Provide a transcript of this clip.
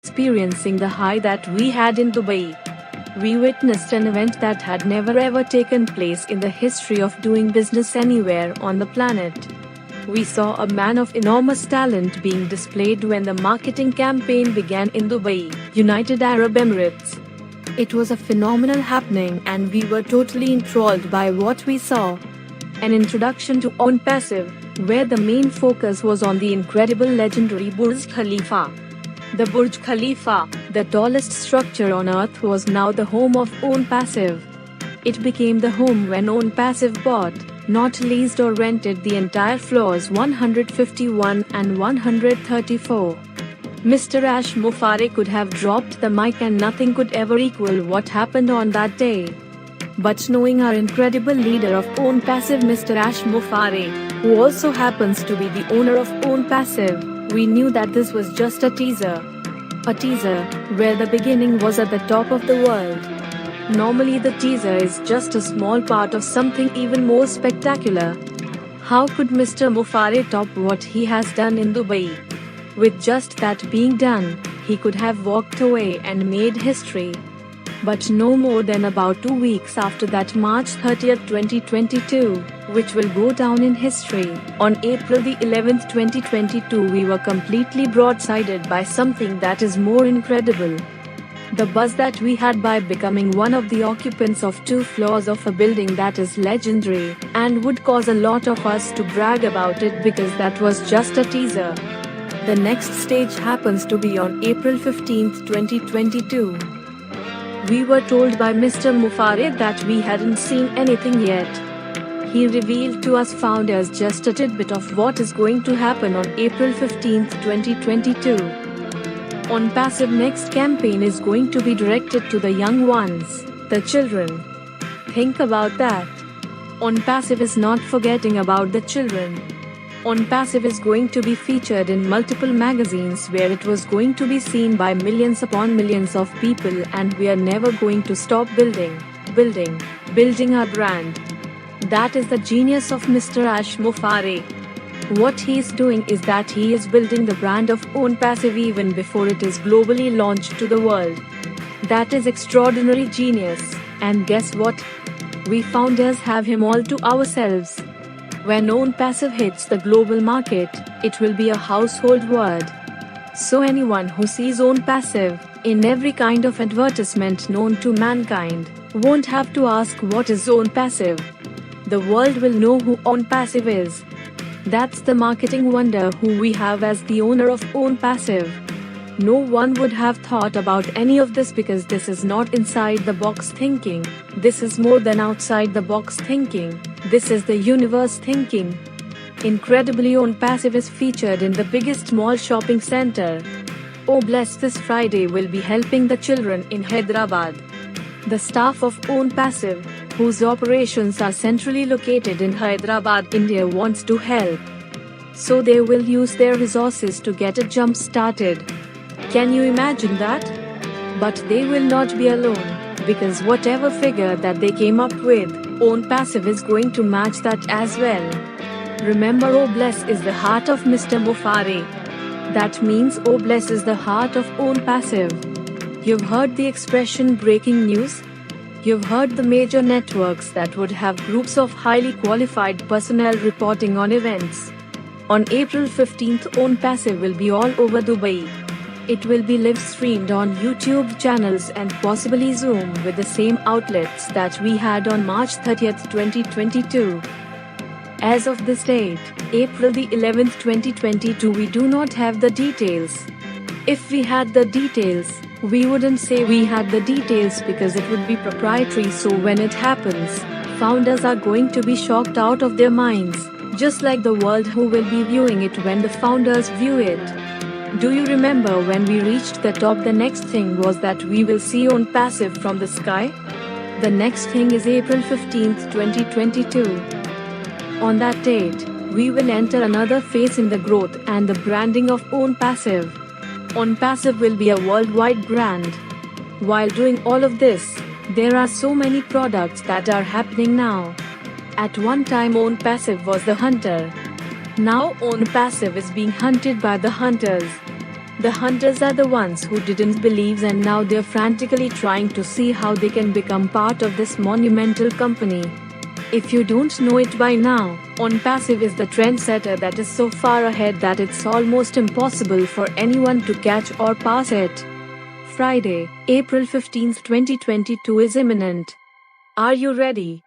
experiencing the high that we had in Dubai. We witnessed an event that had never ever taken place in the history of doing business anywhere on the planet. We saw a man of enormous talent being displayed when the marketing campaign began in Dubai, United Arab Emirates. It was a phenomenal happening and we were totally enthralled by what we saw. An introduction to On Passive, where the main focus was on the incredible legendary Burj Khalifa. The Burj Khalifa, the tallest structure on earth, was now the home of On Passive. It became the home when On Passive bought, not leased or rented the entire floors 151 and 134. Mr. Ash Mufare could have dropped the mic and nothing could ever equal what happened on that day. But knowing our incredible leader of On Passive, Mr. Ash Mufare, who also happens to be the owner of On Passive, we knew that this was just a teaser. A teaser, where the beginning was at the top of the world. Normally the teaser is just a small part of something even more spectacular. How could Mr. Mufare top what he has done in Dubai? With just that being done, he could have walked away and made history. But no more than about 2 weeks after that, March 30th, 2022, which will go down in history, on April the 11th, 2022, we were completely broadsided by something that is more incredible. The buzz that we had by becoming one of the occupants of 2 floors of a building that is legendary, and would cause a lot of us to brag about it because that was just a teaser. The next stage happens to be on April 15th, 2022. We were told by Mr. Mufare that we hadn't seen anything yet. He revealed to us founders just a tidbit of what is going to happen on April 15th, 2022. On Passive next campaign is going to be directed to the young ones, the children. Think about that. On Passive is not forgetting about the children. On Passive is going to be featured in multiple magazines where it was going to be seen by millions upon millions of people, and we are never going to stop building our brand. That is the genius of Mr. Ash Mufare. What he is doing is that he is building the brand of On Passive even before it is globally launched to the world. That is extraordinary genius, and guess what? We founders have him all to ourselves. When On Passive hits the global market, it will be a household word. So anyone who sees On Passive in every kind of advertisement known to mankind won't have to ask what is On Passive. The world will know who On Passive is. That's the marketing wonder who we have as the owner of On Passive. No one would have thought about any of this because this is not inside the box thinking. This is more than outside the box thinking. This is the universe thinking. Incredibly, On Passive is featured in the biggest mall shopping center. Oh bless, this Friday will be helping the children in Hyderabad. The staff of On Passive, whose operations are centrally located in Hyderabad, India, wants to help. So they will use their resources to get a jump started. Can you imagine that? But they will not be alone, because whatever figure that they came up with, On Passive is going to match that as well. Remember, Oh bless is the heart of Mr. Mufare. That means Oh bless is the heart of On Passive. You've heard the expression breaking news? You've heard the major networks that would have groups of highly qualified personnel reporting on events. On April 15th, On Passive will be all over Dubai. It will be live streamed on YouTube channels and possibly Zoom with the same outlets that we had on March 30th, 2022. As of this date, April the 11th, 2022, we do not have the details. If we had the details, we wouldn't say we had the details because it would be proprietary, so when it happens, founders are going to be shocked out of their minds, just like the world who will be viewing it when the founders view it. Do you remember when we reached the top, the next thing was that we will see On Passive from the sky? The next thing is April 15th, 2022. On that date, we will enter another phase in the growth and the branding of On Passive. On Passive will be a worldwide brand. While doing all of this, there are so many products that are happening now. At one time, On Passive was the hunter. Now On Passive is being hunted by the hunters. The hunters are the ones who didn't believe, and now they're frantically trying to see how they can become part of this monumental company. If you don't know it by now, OnPassive is the trendsetter that is so far ahead that it's almost impossible for anyone to catch or pass it. Friday, April 15, 2022 is imminent. Are you ready?